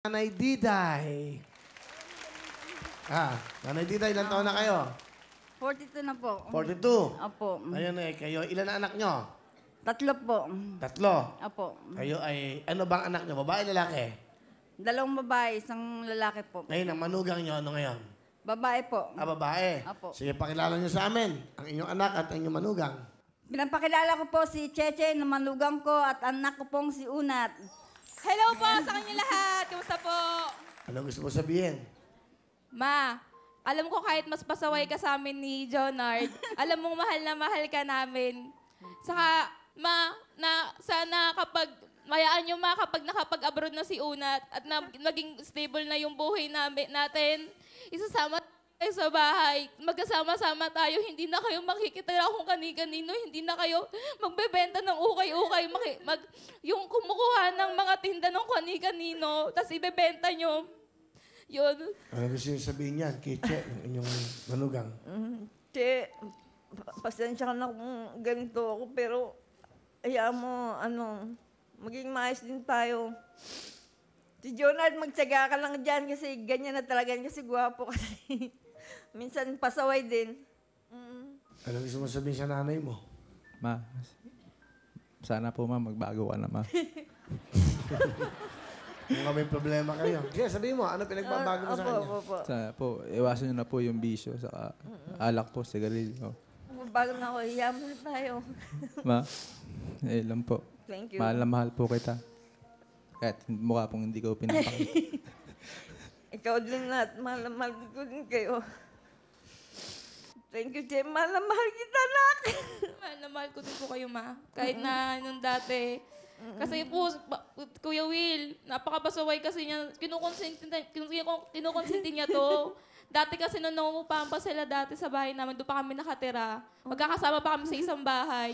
Nanay Diday. Nanay Diday, ilan taon na kayo? 42 na po. 42? Apo. Ayun kayo. Ilan na anak nyo? 3 po. 3? Apo. Kayo ay, ano bang anak nyo? Babae, lalaki? 2 babae, 1 lalaki po. Ngayon, ang manugang nyo, ano ngayon? Babae po. Babae. Apo. Sige, pakilala nyo sa amin. Ang inyong anak at ang inyong manugang. Pinapakilala ko po si Cheche na manugang ko at anak ko pong si Unat. Hello po sa kanya lahat. Kumusta po? Ano gusto mo sabihin? Ma, alam ko kahit mas pasaway ka sa amin ni Jonard, alam mong mahal na mahal ka namin. Saka, ma, sana kapag, mayaan nyo ma, kapag nakapag-abroad na si Unat at naging stable na yung buhay natin, isasama tayo sa bahay, magkasama-sama tayo, hindi na kayo makikitira kung kani-kanino, hindi na kayo magbebenta ng ukay-ukay, yung kumukuha ng mga tinda ng kani-kanino, tapos ibebenta nyo. Yun. Ano gusto nyo sabihin yan, Kiche, yung inyong manugang? Che, pasensya ka na kung ganito ako, pero hayaan mo, maging maayos din tayo. Si Jonard, magtsaga ka lang dyan kasi ganyan na talaga kasi gwapo kasi. Minsan pasaway din. Ano gusto mo sabihin sa nanay mo? Ma, sana po ma, magbago ka na ma. Kung may problema kayo. Sige, sabihin mo, ano pinagbabago mo sa kanya? Opo. Sana po, iwasan nyo na po yung bisyo, saka alak po, sigarilyo. Bago na ako, hayaan mo na tayo. Ma, lang po. Thank you. Mahal na mahal po kita. Kahit mukha pong hindi ko pinapakita. Ikaw din lahat, mahal na mahal ko din kayo. Thank you, Che. Mahal na mahal kita, anak. Mahal na mahal ko din po kayo, ma. Kahit na nung dati. Kasi po, Kuya Will, napakapasaway kasi niya. Kinukonsinti niya to. Dati kasi nung nangungupahan pa sila dati sa bahay namin, doon pa kami nakatira. Magkakasama pa kami sa isang bahay.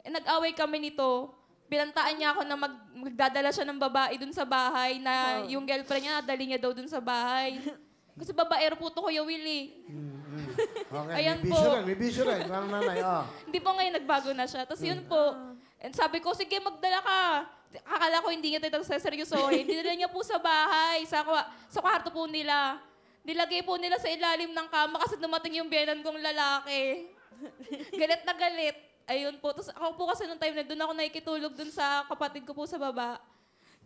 Nag-away kami nito. Binantaan niya ako na magdadala siya ng babae dun sa bahay na yung girlfriend niya, nadali niya daw dun sa bahay. Kasi babaero po to, Kuya Will eh. Okay, Ayan may bisyo rin, may bisyo rin. Parang nanay, Hindi po ngayon nagbago na siya. Tapos yun po, and sabi ko, sige magdala ka. Akala ko hindi niya tayo seryosohin. Dinala niya po sa bahay, sa kwarto po nila. Nilagay po nila sa ilalim ng kama kasi dumating yung biyenan kong lalaki. Galit na galit. Ayun po. Tapos ako po kasi nung time na doon ako nakikitulog doon sa kapatid ko po sa baba.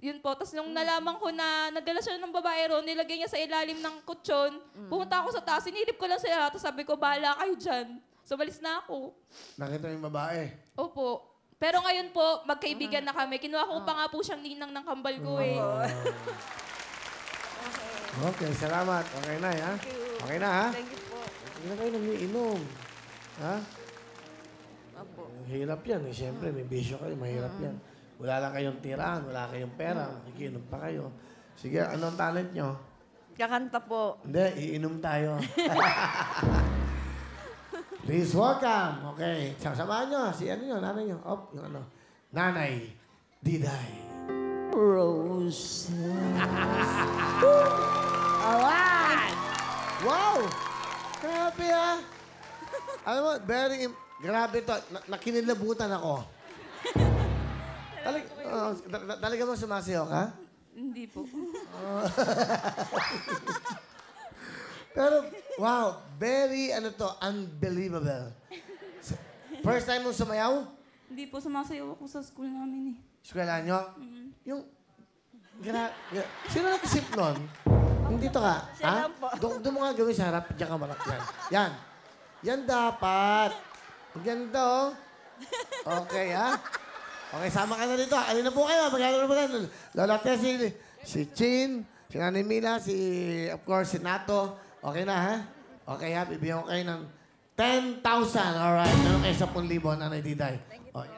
Yun po. Tapos nung nalaman ko na nagdala siya ng babaero, nilagay niya sa ilalim ng kutsyon. Pumunta ako sa taas, sinilip ko lang sila. Tapos sabi ko, bahala kayo dyan. So, balis na ako. Nakita yung babae. Opo. Pero ngayon po, magkaibigan na kami. Kinuha ko pa nga po siyang ninang ng kambal ko eh. Okay, salamat. Okay na, ha? Okay na, ha? Thank you po. Hindi na kayo nag-iinom. Ha? Opo. Hirap yan, eh. Siyempre, may bisyo kayo. Mahirap yan. Wala lang kayong tirahan, wala kayong pera. Nakikinom pa kayo. Sige, anong talent nyo? Kakanta po. Hindi, iinom tayo. Please welcome. Okay. Samahan nyo. Si ano nyo, nanay nyo. Yung ano. Nanay Diday. Rose. Alright! Wow! Grabe, ha? Alam mo, grabe to. Nakinilabutan ako. Talaga mo sumasayaw ka? Hindi po. Pero, wow, very, unbelievable. First time mong sumayaw? Hindi po, sumasayaw ako sa school namin eh. Eskwela nyo? Yung, sino nag-isip nun? Yung dito ka? Siya lang po. Doon mo nga gawin sa harap, diyan ka malak yan. Yan. Yan dapat. Ang ganda, oh. Okay, ha? Okay, sama ka na dito. Alin na po kayo? Magkano na po kayo? Lola Tessie, si Chin, si Nanay Mila, of course, si Nato. Okay na, ha? Okay, ha? Bibigyan ko kayo ng 10,000. Alright. Meron kayo 10,000, Nanay Diday. Thank you Oh, po.